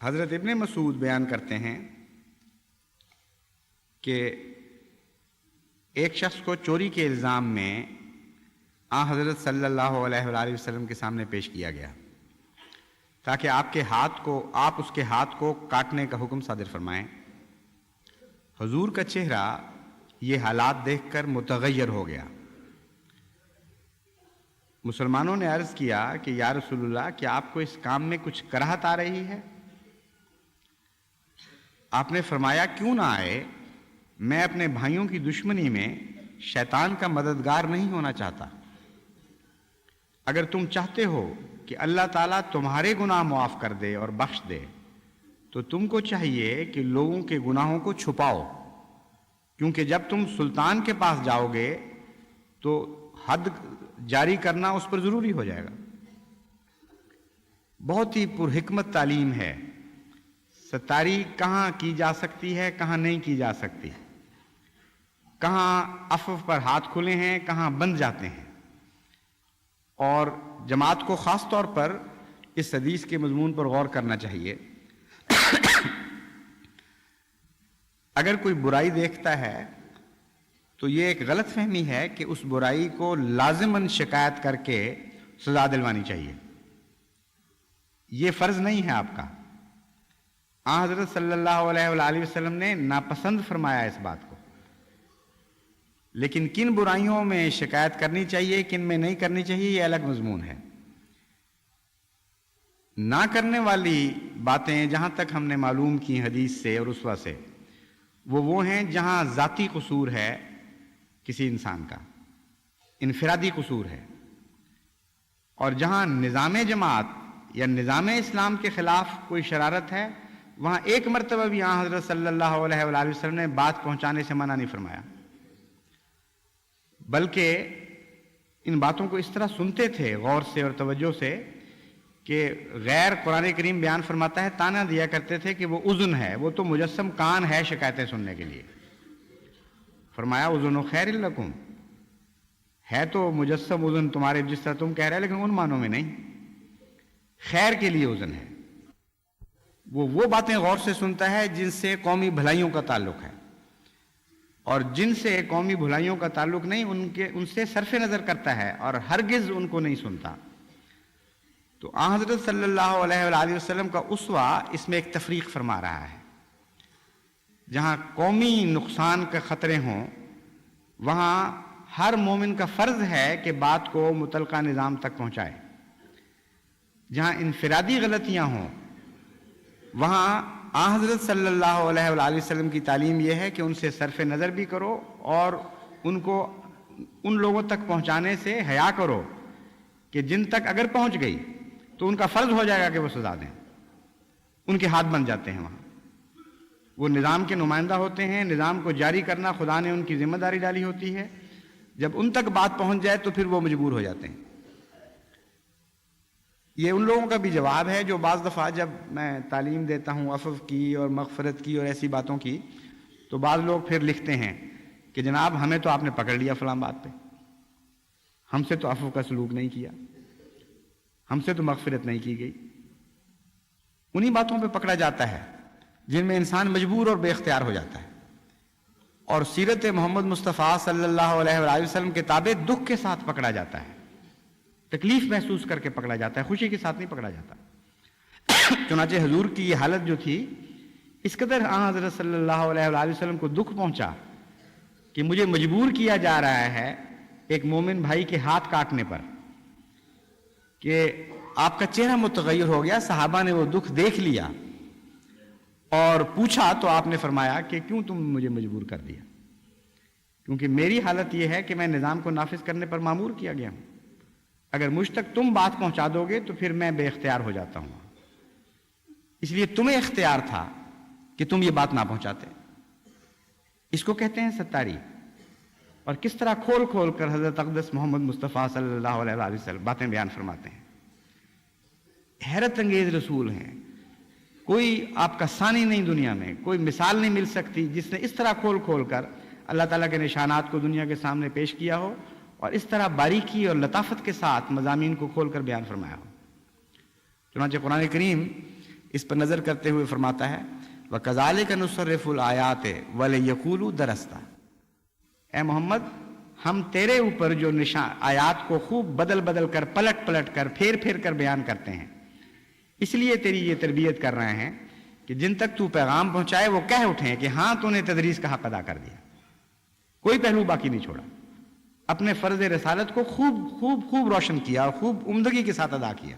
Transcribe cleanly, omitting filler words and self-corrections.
حضرت ابن مسعود بیان کرتے ہیں کہ ایک شخص کو چوری کے الزام میں آن حضرت صلی اللہ علیہ وآلہ وسلم کے سامنے پیش کیا گیا تاکہ آپ اس کے ہاتھ کو کاٹنے کا حکم صادر فرمائیں۔ حضور کا چہرہ یہ حالات دیکھ کر متغیر ہو گیا۔ مسلمانوں نے عرض کیا کہ یا رسول اللہ، کیا آپ کو اس کام میں کچھ کراہت آ رہی ہے؟ آپ نے فرمایا، کیوں نہ آئے، میں اپنے بھائیوں کی دشمنی میں شیطان کا مددگار نہیں ہونا چاہتا۔ اگر تم چاہتے ہو کہ اللہ تعالیٰ تمہارے گناہ معاف کر دے اور بخش دے تو تم کو چاہیے کہ لوگوں کے گناہوں کو چھپاؤ، کیونکہ جب تم سلطان کے پاس جاؤ گے تو حد جاری کرنا اس پر ضروری ہو جائے گا۔ بہت ہی پرحکمت تعلیم ہے۔ ستاری کہاں کی جا سکتی ہے، کہاں نہیں کی جا سکتی، کہاں عفو پر ہاتھ کھلے ہیں، کہاں بند جاتے ہیں۔ اور جماعت کو خاص طور پر اس حدیث کے مضمون پر غور کرنا چاہیے۔ اگر کوئی برائی دیکھتا ہے تو یہ ایک غلط فہمی ہے کہ اس برائی کو لازماً شکایت کر کے سزا دلوانی چاہیے۔ یہ فرض نہیں ہے آپ کا۔ حضرت صلی اللہ علیہ وآلہ وسلم نے ناپسند فرمایا اس بات کو، لیکن کن برائیوں میں شکایت کرنی چاہیے، کن میں نہیں کرنی چاہیے، یہ الگ مضمون ہے۔ نہ کرنے والی باتیں جہاں تک ہم نے معلوم کی حدیث سے اور اسوہ سے، وہ ہیں جہاں ذاتی قصور ہے کسی انسان کا، انفرادی قصور ہے، اور جہاں نظام جماعت یا نظام اسلام کے خلاف کوئی شرارت ہے، وہاں ایک مرتبہ بھی حضرت صلی اللہ علیہ وآلہ وسلم نے بات پہنچانے سے منع نہیں فرمایا، بلکہ ان باتوں کو اس طرح سنتے تھے غور سے اور توجہ سے کہ غیر قرآن کریم بیان فرماتا ہے، تانا دیا کرتے تھے کہ وہ اذن ہے، وہ تو مجسم کان ہے شکایتیں سننے کے لیے۔ فرمایا اذن خیر لکم، ہے تو مجسم اذن تمہارے جس طرح تم کہہ رہے لیکن ان معنوں میں نہیں، خیر کے لیے اذن ہے۔ وہ باتیں غور سے سنتا ہے جن سے قومی بھلائیوں کا تعلق ہے، اور جن سے قومی بھلائیوں کا تعلق نہیں ان سے صرف نظر کرتا ہے اور ہرگز ان کو نہیں سنتا۔ تو حضرت صلی اللہ علیہ وآلہ وسلم کا اسوہ اس میں ایک تفریق فرما رہا ہے۔ جہاں قومی نقصان کے خطرے ہوں وہاں ہر مومن کا فرض ہے کہ بات کو متعلقہ نظام تک پہنچائے۔ جہاں انفرادی غلطیاں ہوں وہاں حضرت صلی اللہ علیہ وآلہ وسلم کی تعلیم یہ ہے کہ ان سے صرف نظر بھی کرو اور ان کو ان لوگوں تک پہنچانے سے حیا کرو کہ جن تک اگر پہنچ گئی تو ان کا فرض ہو جائے گا کہ وہ سزا دیں، ان کے ہاتھ بن جاتے ہیں۔ وہاں وہ نظام کے نمائندہ ہوتے ہیں، نظام کو جاری کرنا خدا نے ان کی ذمہ داری ڈالی ہوتی ہے، جب ان تک بات پہنچ جائے تو پھر وہ مجبور ہو جاتے ہیں۔ یہ ان لوگوں کا بھی جواب ہے جو بعض دفعہ جب میں تعلیم دیتا ہوں عفو کی اور مغفرت کی اور ایسی باتوں کی، تو بعض لوگ پھر لکھتے ہیں کہ جناب ہمیں تو آپ نے پکڑ لیا فلاں بات پہ، ہم سے تو عفو کا سلوک نہیں کیا، ہم سے تو مغفرت نہیں کی گئی۔ انہی باتوں پہ پکڑا جاتا ہے جن میں انسان مجبور اور بے اختیار ہو جاتا ہے، اور سیرت محمد مصطفیٰ صلی اللہ علیہ وآلہ وسلم کے تابع دکھ کے ساتھ پکڑا جاتا ہے، تکلیف محسوس کر کے پکڑا جاتا ہے، خوشی کے ساتھ نہیں پکڑا جاتا۔ چنانچہ حضور کی یہ حالت جو تھی، اس قدر حضرت صلی اللہ علیہ وآلہ وسلم کو دکھ پہنچا کہ مجھے مجبور کیا جا رہا ہے ایک مومن بھائی کے ہاتھ کاٹنے پر، کہ آپ کا چہرہ متغیر ہو گیا۔ صحابہ نے وہ دکھ دیکھ لیا اور پوچھا تو آپ نے فرمایا کہ کیوں تم مجھے مجبور کر دیا؟ کیونکہ میری حالت یہ ہے کہ میں نظام کو نافذ کرنے پر مامور کیا گیا ہوں، اگر مجھ تک تم بات پہنچا دو گے تو پھر میں بے اختیار ہو جاتا ہوں، اس لیے تمہیں اختیار تھا کہ تم یہ بات نہ پہنچاتے۔ اس کو کہتے ہیں ستاری۔ اور کس طرح کھول کھول کر حضرت اقدس محمد مصطفیٰ صلی اللہ علیہ وآلہ وسلم باتیں بیان فرماتے ہیں۔ حیرت انگیز رسول ہیں، کوئی آپ کا ثانی نہیں دنیا میں، کوئی مثال نہیں مل سکتی جس نے اس طرح کھول کھول کر اللہ تعالیٰ کے نشانات کو دنیا کے سامنے پیش کیا ہو اور اس طرح باریکی اور لطافت کے ساتھ مضامین کو کھول کر بیان فرمایا ہو۔ چنانچہ قرآن کریم اس پر نظر کرتے ہوئے فرماتا ہے وَكَذَلِكَ نُصَرِّفُ الْآيَاتِ وَلِيَقُولُوا دَرَسْتَ، اے محمد ہم تیرے اوپر جو آیات کو خوب بدل بدل کر پلٹ پلٹ کر پھیر پھیر کر بیان کرتے ہیں، اس لیے تیری یہ تربیت کر رہے ہیں کہ جن تک تو پیغام پہنچائے وہ کہہ اٹھیں کہ ہاں تو نے تدریس کا حق ادا کر دیا، کوئی پہلو باقی نہیں چھوڑا، اپنے فرض رسالت کو خوب خوب خوب روشن کیا اور خوب عمدگی کے ساتھ ادا کیا۔